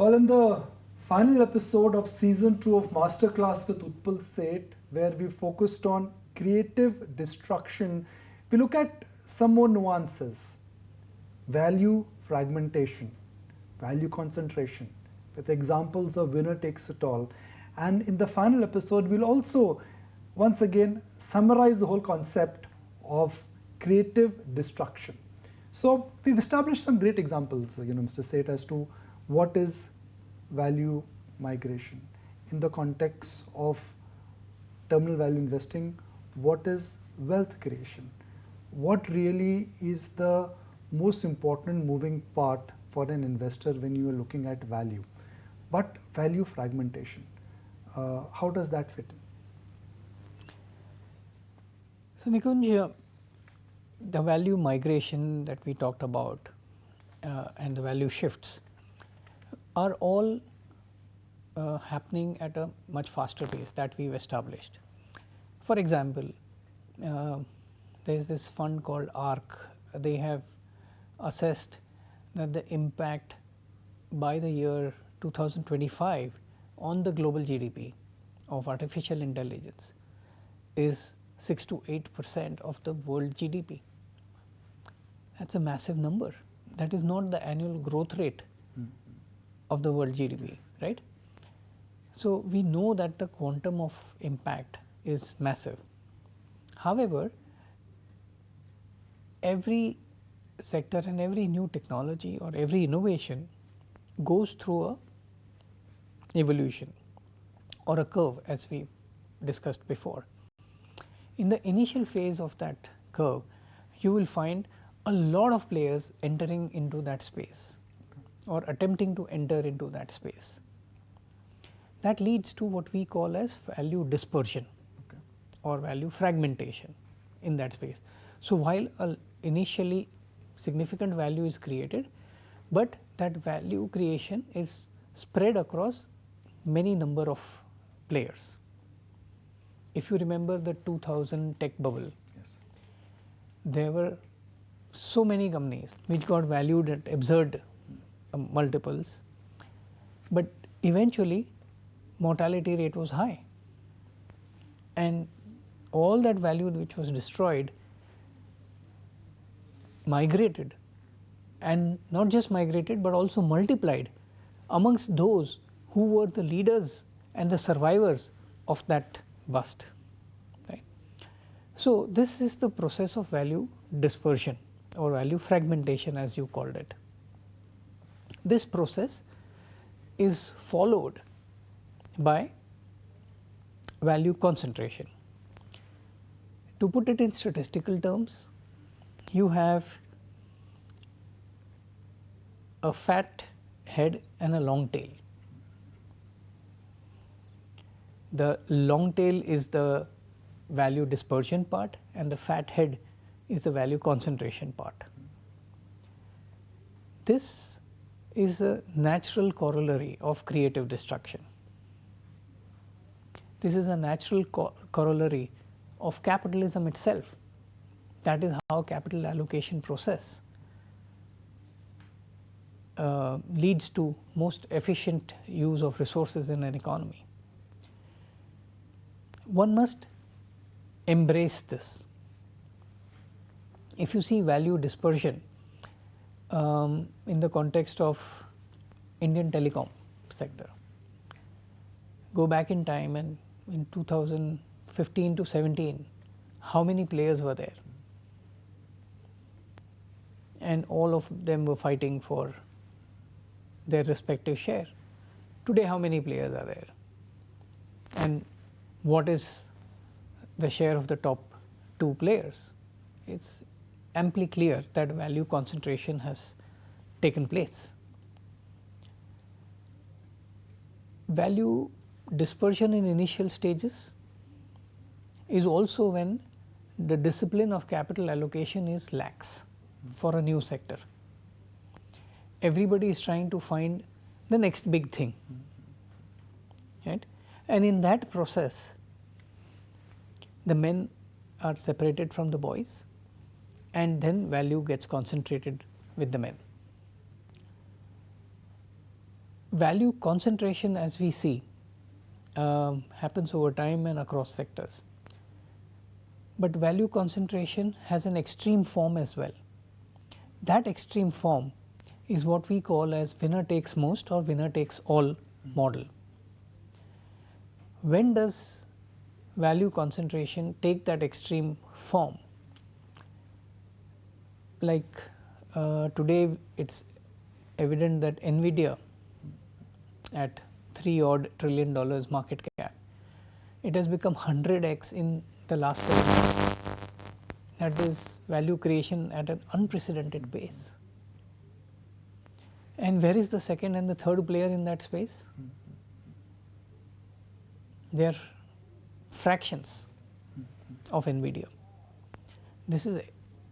Well, in the final episode of season 2 of Masterclass with Utpal Seth, where we focused on creative destruction, we look at some more nuances: value fragmentation, value concentration, with examples of winner takes it all. And in the final episode, we'll also once again summarize the whole concept of creative destruction. So we've established some great examples, Mr. Seth, as to what is value migration in the context of terminal value investing, what is wealth creation, what really is the most important moving part for an investor when you are looking at value. But value fragmentation, how does that fit in? So Nikunj, the value migration that we talked about and the value shifts are all happening at a much faster pace that we've established. For example, there is this fund called ARC. They have assessed that the impact by the year 2025 on the global GDP of artificial intelligence is 6 to 8% of the world GDP. That's a massive number. That is not the annual growth rate of the world GDP, right? So we know that the quantum of impact is massive. However, every sector and every new technology or every innovation goes through a evolution or a curve, as we discussed before. In the initial phase of that curve, you will find a lot of players entering into that space or attempting to enter into that space. That leads to what we call as value dispersion or value fragmentation in that space. So while initially significant value is created, but that value creation is spread across many number of players. If you remember the 2000 tech bubble, Yes. there were so many companies which got valued at absurd multiples, but eventually mortality rate was high, and all that value which was destroyed migrated, and not just migrated but also multiplied amongst those who were the leaders and the survivors of that bust, right. So this is the process of value dispersion or value fragmentation, as you called it. This process is followed by value concentration. To put it in statistical terms, you have a fat head and a long tail. The long tail is the value dispersion part and the fat head is the value concentration part. This is a natural corollary of creative destruction. This is a natural corollary of capitalism itself. That is how capital allocation process leads to most efficient use of resources in an economy. One must embrace this. If you see value dispersion in the context of Indian telecom sector, go back in time and in 2015 to 17, how many players were there? And all of them were fighting for their respective share. Today, how many players are there? And what is the share of the top two players? It's amply clear that value concentration has taken place. Value dispersion in initial stages is also when the discipline of capital allocation is lax for a new sector. Everybody is trying to find the next big thing, right? And in that process, the men are separated from the boys, and then value gets concentrated with the men. value concentration, as we see, happens over time and across sectors. But value concentration has an extreme form as well. That extreme form is what we call as winner takes most or winner takes all model. When does value concentration take that extreme form? Like today, it's evident that NVIDIA at $3 odd trillion market cap, it has become 100x in the last 7 years. That is value creation at an unprecedented pace. And where is the second and the third player in that space? They are fractions of NVIDIA. This is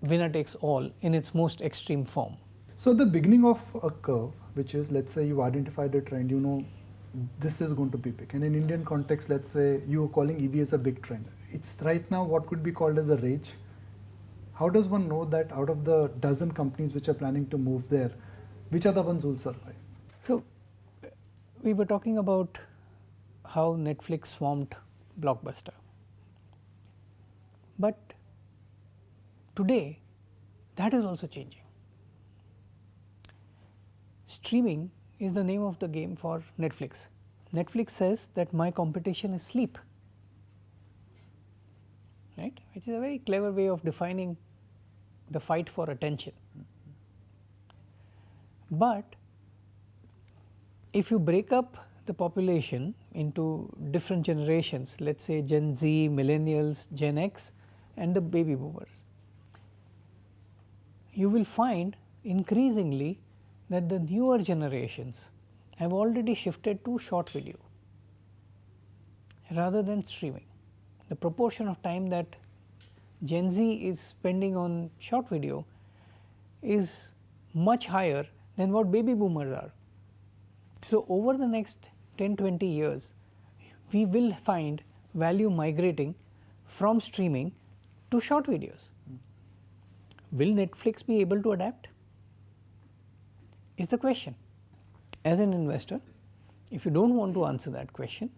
winner takes all in its most extreme form. So the beginning of a curve, which is, let's say you identified a trend, you know this is going to be big. And in Indian context, let's say you are calling EV as a big trend. It's right now what could be called as a rage. How does one know that out of the dozen companies which are planning to move there, which are the ones who will survive? So we were talking about how Netflix formed Blockbuster. But today, that is also changing. Streaming is the name of the game for Netflix. Netflix says that my competition is sleep, right? Which is a very clever way of defining the fight for attention. But if you break up the population into different generations, let's say Gen Z, Millennials, Gen X, and the baby boomers, you will find increasingly that the newer generations have already shifted to short video rather than streaming. The proportion of time that Gen Z is spending on short video is much higher than what baby boomers are. So over the next 10-20 years, we will find value migrating from streaming to short videos. Will Netflix be able to adapt? Is the question. As an investor, if you don't want to answer that question,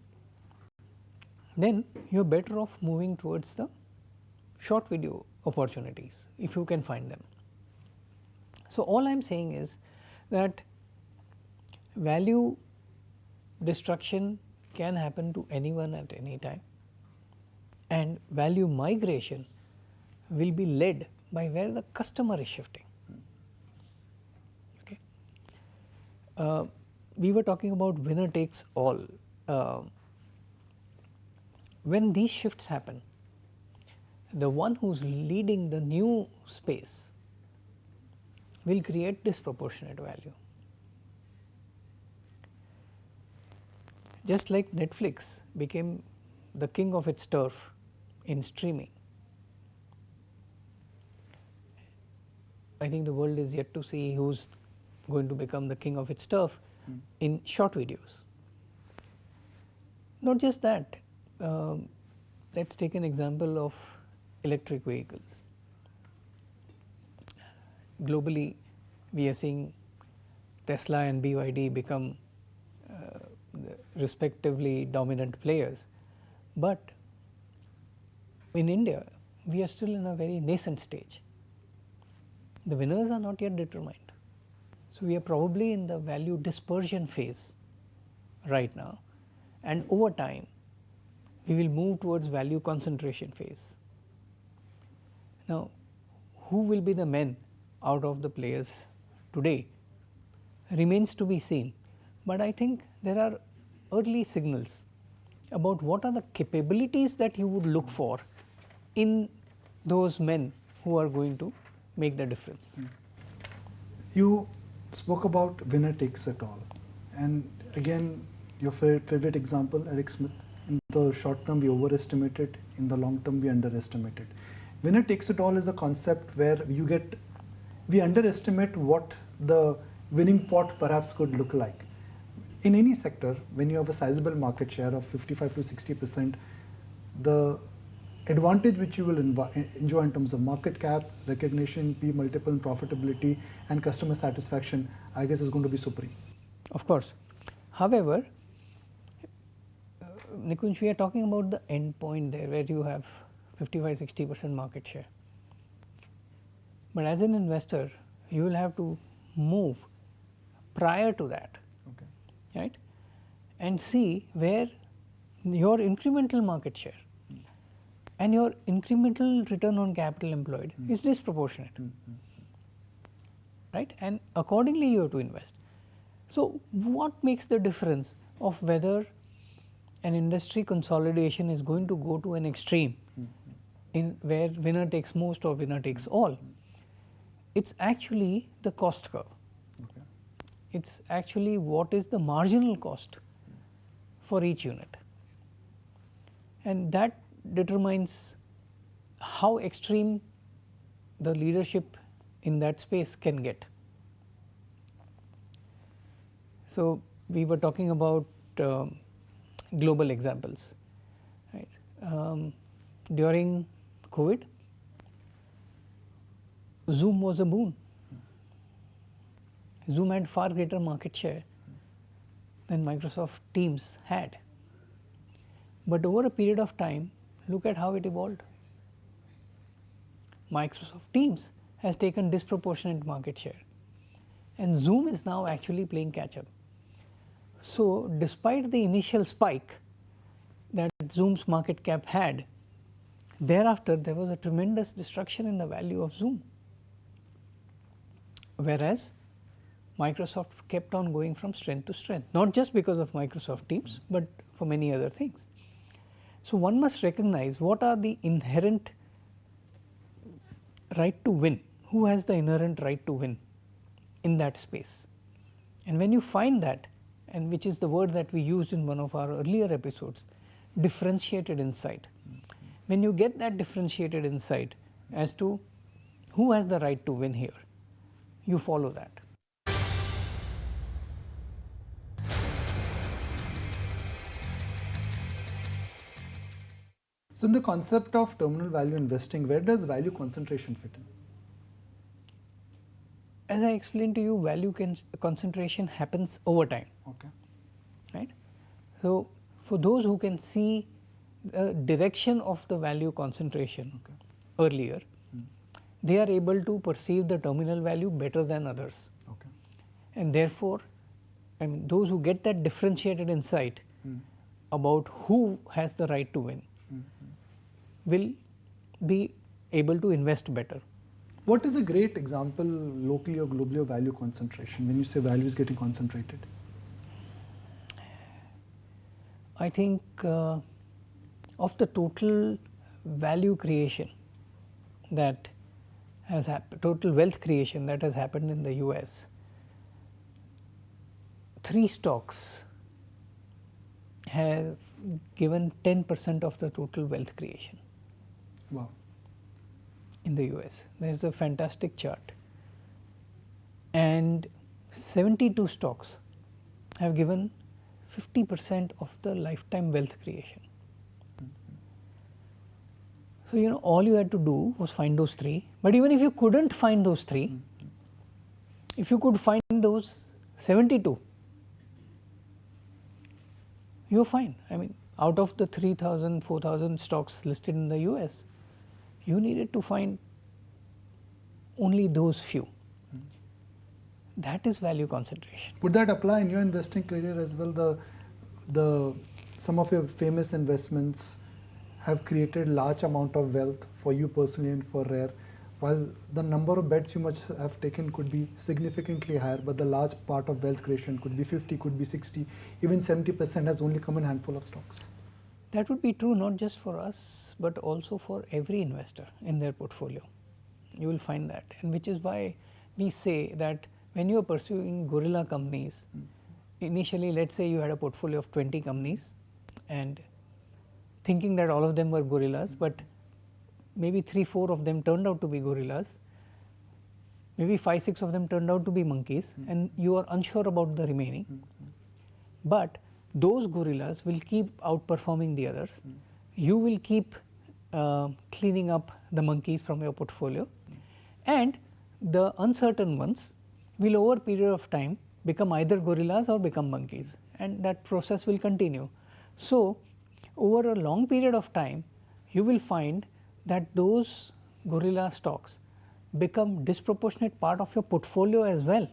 then you're better off moving towards the short video opportunities if you can find them. So all I'm saying is that value destruction can happen to anyone at any time, and value migration will be led by where the customer is shifting. Okay. We were talking about winner takes all. When these shifts happen, the one who's leading the new space will create disproportionate value. Just like Netflix became the king of its turf in streaming, I think the world is yet to see who's going to become the king of its turf in short videos. Not just that, let's take an example of electric vehicles. Globally, we are seeing Tesla and BYD become respectively dominant players, but in India, we are still in a very nascent stage. The winners are not yet determined. So we are probably in the value dispersion phase right now, and over time, we will move towards value concentration phase. Now, who will be the men out of the players today remains to be seen, but I think there are early signals about what are the capabilities that you would look for in those men who are going to make the difference. You spoke about winner takes it all, and again your favorite example, Eric Smith. In the short term we overestimated, in the long term we underestimated. Winner takes it all is a concept where we underestimate what the winning pot perhaps could look like. In any sector, when you have a sizable market share of 55 to 60%, the advantage which you will enjoy in terms of market cap, recognition, P multiple, profitability, and customer satisfaction, I guess is going to be supreme. Of course. However, Nikunj, we are talking about the end point there where you have 55-60% market share. But as an investor, you will have to move prior to that, Okay. right, and see where your incremental market share and your incremental return on capital employed is disproportionate, right, and accordingly you have to invest. So, what makes the difference of whether an industry consolidation is going to go to an extreme in where winner takes most or winner takes all? It's actually the cost curve. Okay. It's actually what is the marginal cost for each unit, and that determines how extreme the leadership in that space can get. So, we were talking about global examples, right. During COVID, Zoom was a boon. Zoom had far greater market share than Microsoft Teams had. But over a period of time, look at how it evolved. Microsoft Teams has taken disproportionate market share, and Zoom is now actually playing catch up. So, despite the initial spike that Zoom's market cap had, thereafter there was a tremendous destruction in the value of Zoom, whereas Microsoft kept on going from strength to strength, not just because of Microsoft Teams, but for many other things. So, one must recognize what are the inherent right to win, who has the inherent right to win in that space. And when you find that, and which is the word that we used in one of our earlier episodes, differentiated insight. When you get that differentiated insight as to who has the right to win here, you follow that. So, in the concept of terminal value investing, where does value concentration fit in? As I explained to you, value concentration happens over time, Okay. right. So, for those who can see the direction of the value concentration earlier, they are able to perceive the terminal value better than others. Okay. And therefore, I mean those who get that differentiated insight about who has the right to win will be able to invest better. What is a great example locally or globally of value concentration when you say value is getting concentrated? I think of the total value creation that has happened, total wealth creation that has happened in the US, 3 stocks have given 10% of the total wealth creation. Wow. In the US. There is a fantastic chart, and 72 stocks have given 50% of the lifetime wealth creation. So, you know, all you had to do was find those 3, but even if you couldn't find those 3, if you could find those 72, you're fine. I mean, out of the 3,000, 4,000 stocks listed in the US, you needed to find only those few. That is value concentration. Would that apply in your investing career as well? Some of your famous investments have created large amount of wealth for you personally and for Rare, while the number of bets you must have taken could be significantly higher, but the large part of wealth creation could be 50, could be 60, even 70% has only come in a handful of stocks. That would be true not just for us, but also for every investor in their portfolio. You will find that, and which is why we say that when you are pursuing gorilla companies, initially let us say you had a portfolio of 20 companies and thinking that all of them were gorillas, but maybe 3-4 of them turned out to be gorillas, maybe 5-6 of them turned out to be monkeys, and you are unsure about the remaining. But those gorillas will keep outperforming the others. You will keep cleaning up the monkeys from your portfolio, and the uncertain ones will over a period of time become either gorillas or become monkeys, and that process will continue. So, over a long period of time, you will find that those gorilla stocks become disproportionate part of your portfolio as well,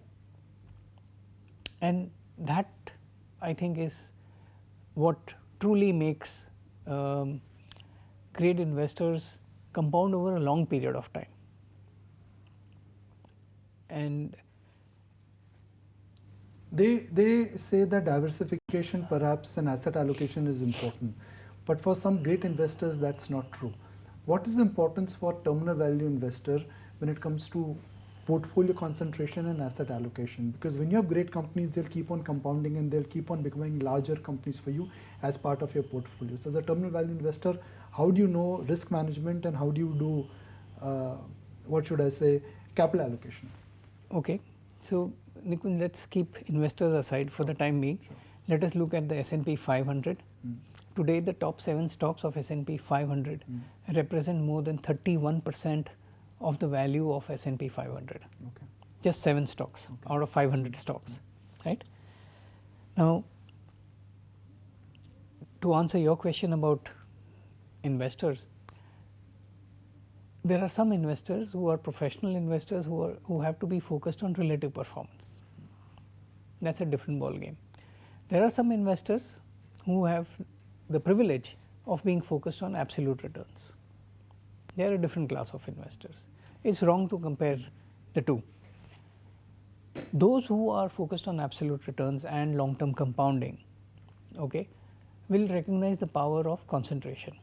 and that I think is what truly makes great investors compound over a long period of time. And they say that diversification perhaps and asset allocation is important, but for some great investors that's not true. What is the importance for terminal value investor when it comes to portfolio concentration and asset allocation? Because when you have great companies, they'll keep on compounding and they'll keep on becoming larger companies for you as part of your portfolio. So as a terminal value investor, how do you know risk management and how do you do what should I say, capital allocation? okay, so Nikunj, let's keep investors aside for the time being. Let us look at the S&P 500. Today, the top 7 stocks of S&P 500 represent more than 31% of the value of S&P 500. Okay. Just 7 stocks out of 500 stocks, right? Now, to answer your question about investors, there are some investors who are professional investors who have to be focused on relative performance. That's a different ball game. There are some investors who have the privilege of being focused on absolute returns. They are a different class of investors. It's wrong to compare the two. Those who are focused on absolute returns and long term compounding, okay, will recognize the power of concentration.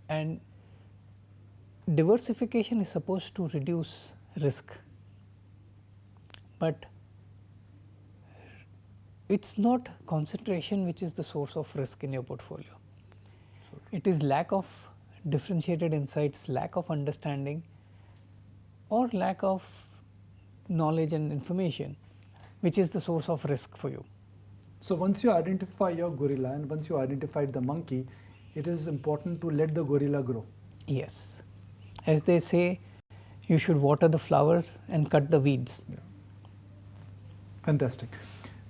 And diversification is supposed to reduce risk, but it's not concentration which is the source of risk in your portfolio. It is lack of differentiated insights, lack of understanding, or lack of knowledge and information which is the source of risk for you. So once you identify your gorilla and once you identified the monkey, it is important to let the gorilla grow. Yes. As they say, you should water the flowers and cut the weeds. Yeah. Fantastic.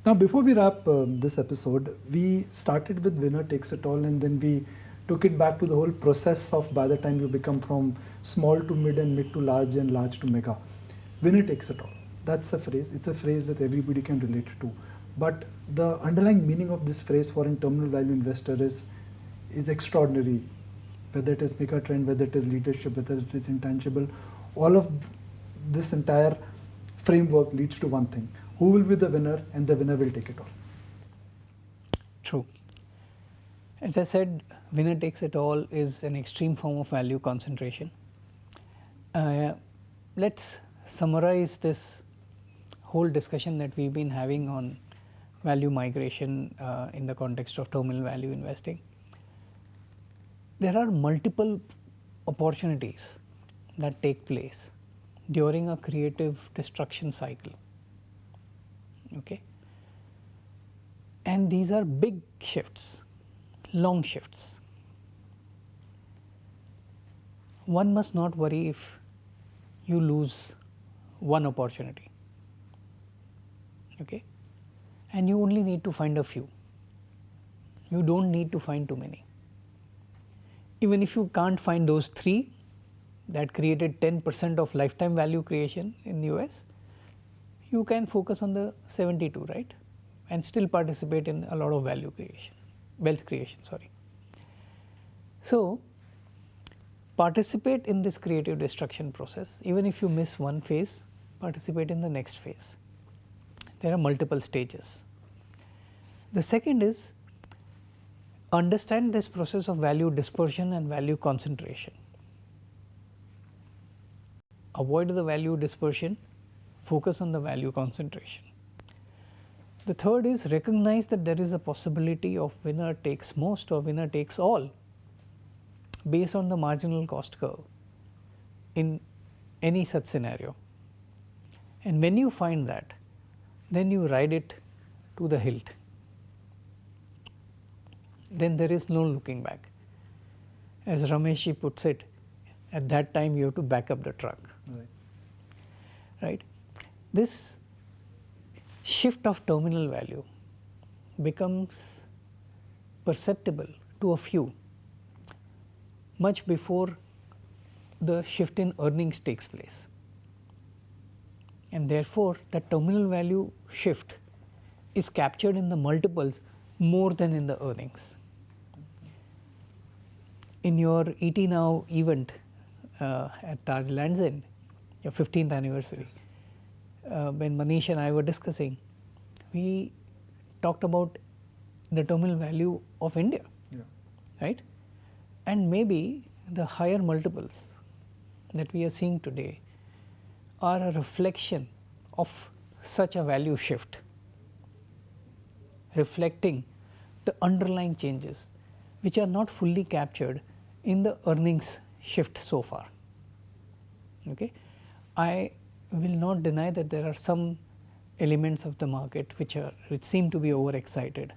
Now, before we wrap this episode, we started with winner takes it all, and then we took it back to the whole process of by the time you become from small to mid to large and large to mega. Winner takes it all. That's a phrase. It's a phrase that everybody can relate to. But the underlying meaning of this phrase for a terminal value investor is extraordinary. Whether it is megatrend, whether it is leadership, whether it is intangible, all of this entire framework leads to one thing: who will be the winner, and the winner will take it all. True. As I said, winner takes it all is an extreme form of value concentration. Let's summarize this whole discussion that we've been having on value migration in the context of terminal value investing. There are multiple opportunities that take place during a creative destruction cycle. Okay? And these are big shifts, long shifts. One must not worry if you lose one opportunity. Okay? And you only need to find a few. You don't need to find too many. Even if you can't find those 3 that created 10% of lifetime value creation in the US, you can focus on the 72, right? And still participate in a lot of value creation, wealth creation, sorry. So, participate in this creative destruction process. Even if you miss one phase, participate in the next phase. There are multiple stages. The second is understand this process of value dispersion and value concentration. Avoid the value dispersion, focus on the value concentration. The third is recognize that there is a possibility of winner takes most or winner takes all based on the marginal cost curve in any such scenario. And when you find that, then you ride it to the hilt. Then there is no looking back. As Ramesh puts it, at that time you have to back up the truck. Right. Right? This shift of terminal value becomes perceptible to a few much before the shift in earnings takes place. And therefore, the terminal value shift is captured in the multiples more than in the earnings. In your ET Now event at Taj Lands End, your 15th anniversary, when Manish and I were discussing, we talked about the terminal value of India, right? And maybe the higher multiples that we are seeing today are a reflection of such a value shift, reflecting the underlying changes which are not fully captured in the earnings shift so far. Okay? I will not deny that there are some elements of the market which seem to be overexcited,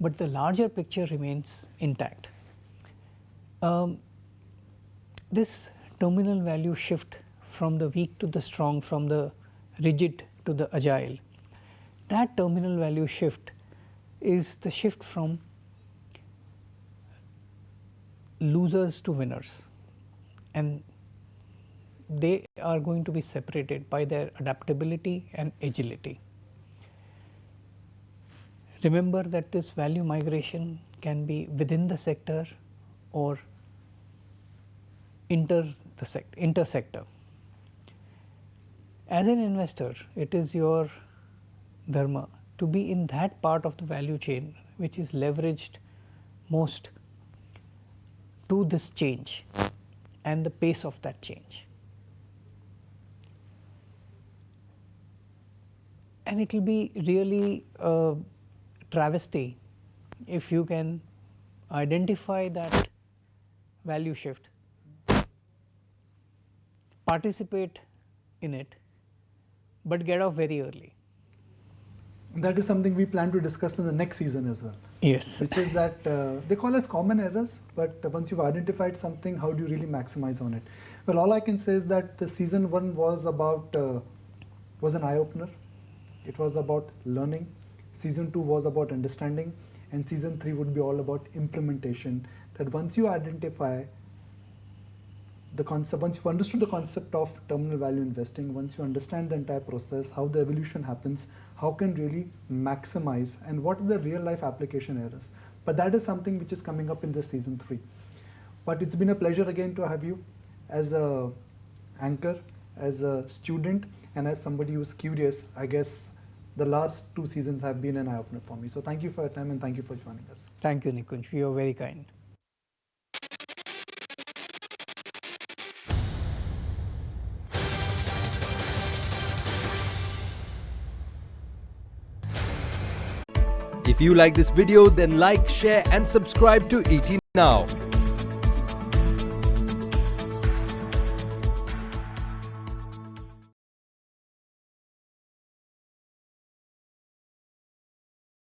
but the larger picture remains intact. This terminal value shift from the weak to the strong, from the rigid to the agile, that terminal value shift is the shift from losers to winners, and they are going to be separated by their adaptability and agility. Remember that this value migration can be within the sector or inter-sector. As an investor, it is your dharma to be in that part of the value chain which is leveraged most to this change and the pace of that change. And it will be really a travesty if you can identify that value shift, participate in it, but get off very early. That is something we plan to discuss in the next season as well. Yes. Which is that they call us common errors, but once you've identified something, how do you really maximize on it? Well, all I can say is that the season 1 was an eye-opener. It was about learning. Season 2 was about understanding, and season 3 would be all about implementation. That once you identify the concept, once you've understood the concept of terminal value investing, once you understand the entire process, how the evolution happens, how can really maximize, and what are the real life application errors. But that is something which is coming up in this season 3. But it's been a pleasure again to have you as a anchor, as a student, and as somebody who's curious. I guess the last 2 seasons have been an eye-opener for me. So thank you for your time and thank you for joining us. Thank you, Nikunj. You are very kind. If you like this video, then like, share and subscribe to ET Now.